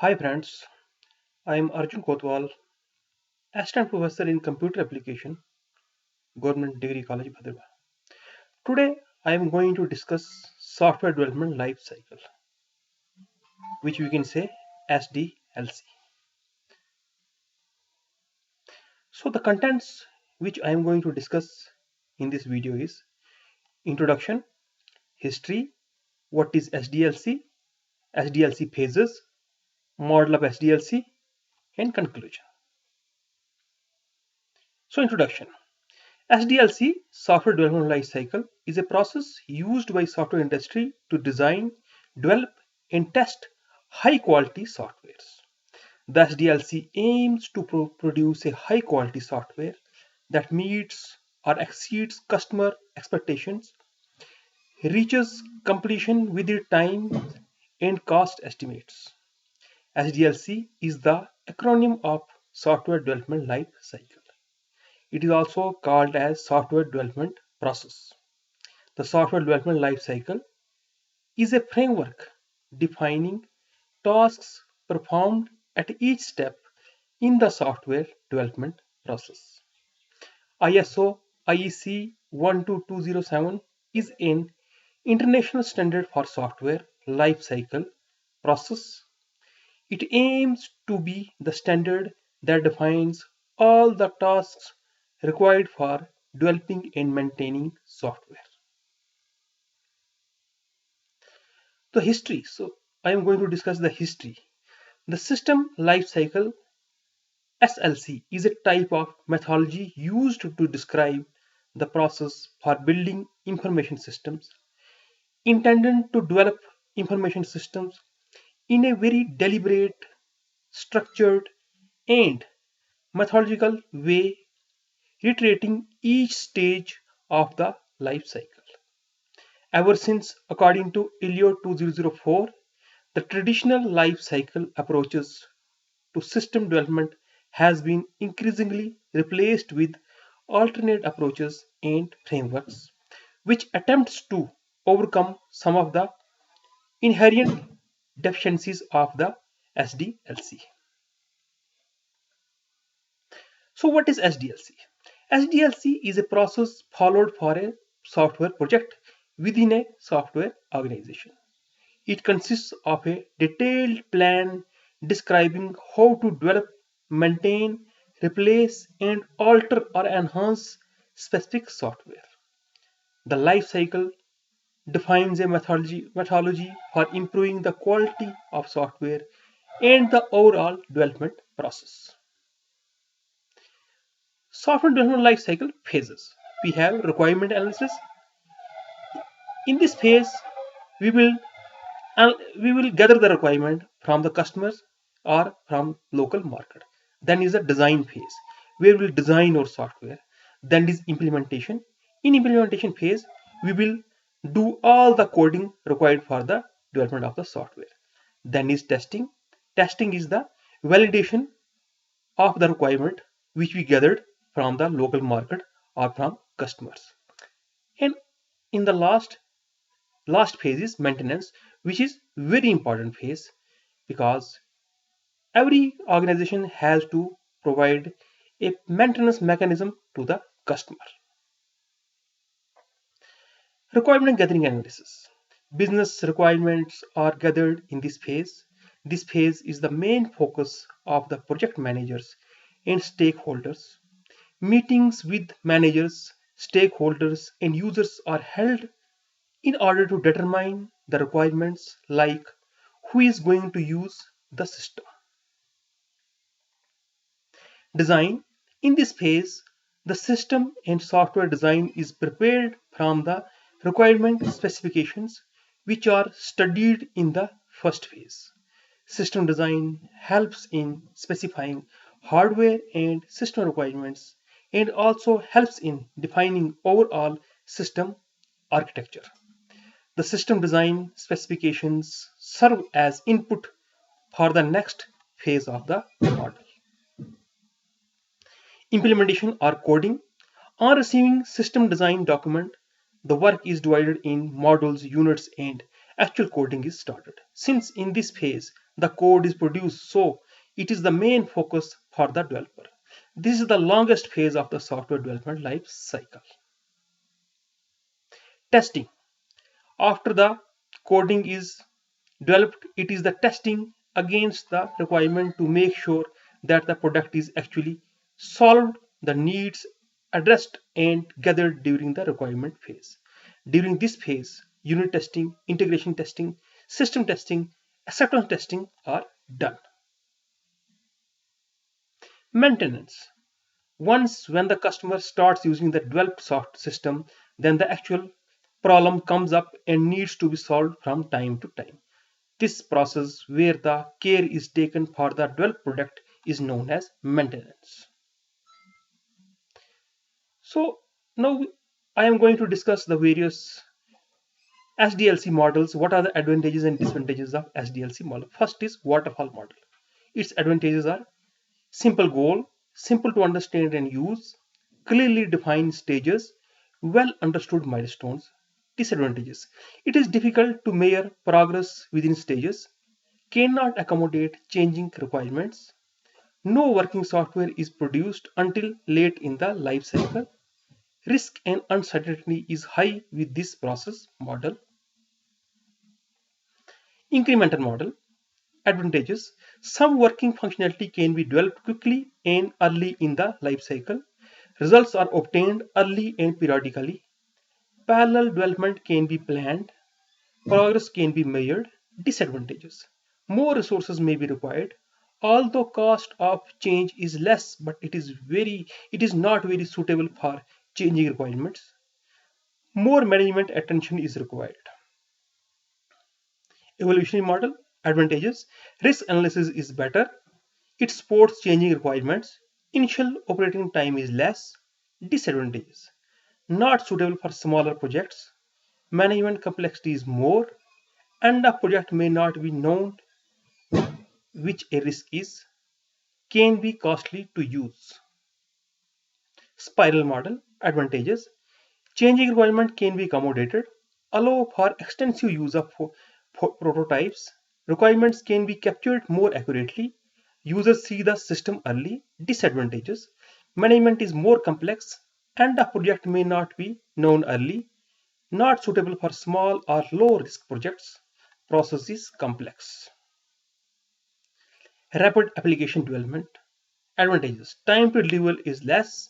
Hi friends, I am Arjun Kotwal, Assistant Professor in Computer Application, Government Degree College, Bhadrabad. Today I am going to discuss Software Development Life Cycle, which we can say SDLC. So the contents which I am going to discuss in this video is Introduction, History, what is SDLC, SDLC phases, Model of SDLC, and Conclusion. So Introduction. SDLC, Software Development Life Cycle, is a process used by software industry to design, develop, and test high-quality softwares. The SDLC aims to produce a high-quality software that meets or exceeds customer expectations, reaches completion within time, and cost estimates. SDLC is the acronym of Software Development Life Cycle. It is also called as software development process. The software development life cycle is a framework defining tasks performed at each step in the software development process. ISO IEC 12207 is an international standard for software life cycle process. It aims to be the standard that defines all the tasks required for developing and maintaining software. The history. So I am going to discuss the history. The system life cycle SLC is a type of methodology used to describe the process for building information systems intended to develop information systems in a very deliberate, structured, and methodological way, reiterating each stage of the life cycle. Ever since, according to ILO 2004, the traditional life cycle approaches to system development has been increasingly replaced with alternate approaches and frameworks, which attempts to overcome some of the inherent deficiencies of the SDLC. So what is SDLC? SDLC is a process followed for a software project within a software organization. It consists of a detailed plan describing how to develop, maintain, replace, and alter or enhance specific software. The life cycle defines a methodology for improving the quality of software and the overall development process. Software development life cycle phases. We have requirement analysis. In this phase, we will we will gather the requirement from the customers or from local market. Then is the design phase where we will design our software. Then is implementation. In implementation phase, we will do all the coding required for the development of the software. Then is testing. Testing is the validation of the requirement which we gathered from the local market or from customers. And in the last phase is maintenance, which is very important phase because every organization has to provide a maintenance mechanism to the customer. Requirement gathering analysis. Business requirements are gathered in this phase. This phase is the main focus of the project managers and stakeholders. Meetings with managers, stakeholders, and users are held in order to determine the requirements like who is going to use the system. Design. In this phase, the system and software design is prepared from the requirement specifications which are studied in the first phase. System design helps in specifying hardware and system requirements and also helps in defining overall system architecture. The system design specifications serve as input for the next phase of the model. Implementation or coding. On receiving system design document, the work is divided in modules, units, and actual coding is started. Since in this phase, the code is produced, so it is the main focus for the developer. This is the longest phase of the software development life cycle. Testing. After the coding is developed, it is the testing against the requirement to make sure that the product is actually solved, the needs addressed and gathered during the requirement phase. During this phase, unit testing, integration testing, system testing, acceptance testing are done. Maintenance. Once when the customer starts using the developed soft system, then the actual problem comes up and needs to be solved from time to time. This process where the care is taken for the developed product is known as maintenance. So now I am going to discuss the various SDLC models. What are the advantages and disadvantages of SDLC model? First is waterfall model. Its advantages are simple goal, simple to understand and use, clearly defined stages, well understood milestones. Disadvantages. It is difficult to measure progress within stages, cannot accommodate changing requirements. No working software is produced until late in the life cycle. Risk and uncertainty is high with this process model. Incremental model. Advantages. Some working functionality can be developed quickly and early in the life cycle. Results are obtained early and periodically. Parallel development can be planned. Progress can be measured. Disadvantages. More resources may be required. Although cost of change is less, but it is not very suitable for changing requirements. More management attention is required. Evolutionary model. Advantages. Risk analysis is better. It supports changing requirements. Initial operating time is less. Disadvantages. Not suitable for smaller projects. Management complexity is more. And the project may not be known, which a risk is. Can be costly to use. Spiral model. Advantages. Changing requirement can be accommodated. Allow for extensive use of prototypes. Requirements can be captured more accurately. Users see the system early. Disadvantages. Management is more complex and the project may not be known early. Not suitable for small or low risk projects. Process is complex. Rapid application development. Advantages. Time to deliver is less.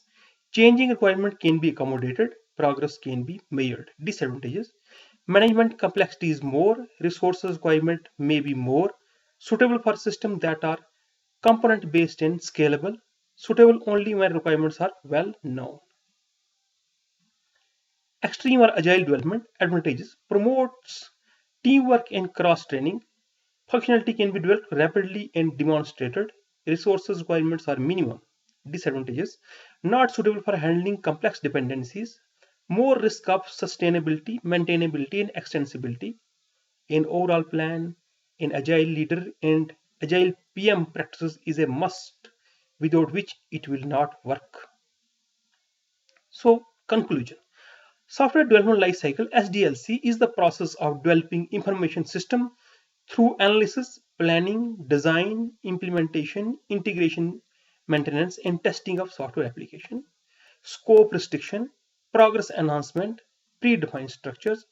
Changing requirement can be accommodated. Progress can be measured. Disadvantages. Management complexity is more. Resources requirement may be more. Suitable for systems that are component based and scalable. Suitable only when requirements are well known. Extreme or agile development. Advantages. Promotes teamwork and cross training. Functionality can be developed rapidly and demonstrated. Resources requirements are minimum. Disadvantages. Not suitable for handling complex dependencies. More risk of sustainability, maintainability, and extensibility. An overall plan, an agile leader, and agile PM practices is a must, without which it will not work. So, conclusion. Software Development Lifecycle (SDLC) is the process of developing information system through analysis, planning, design, implementation, integration, maintenance, and testing of software application. Scope restriction, progress enhancement, predefined structures,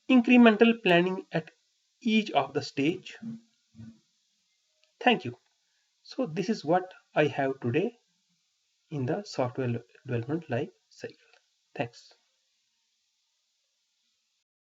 incremental planning at each of the stage. Thank you. So this is what I have today in the software development life cycle. Thanks.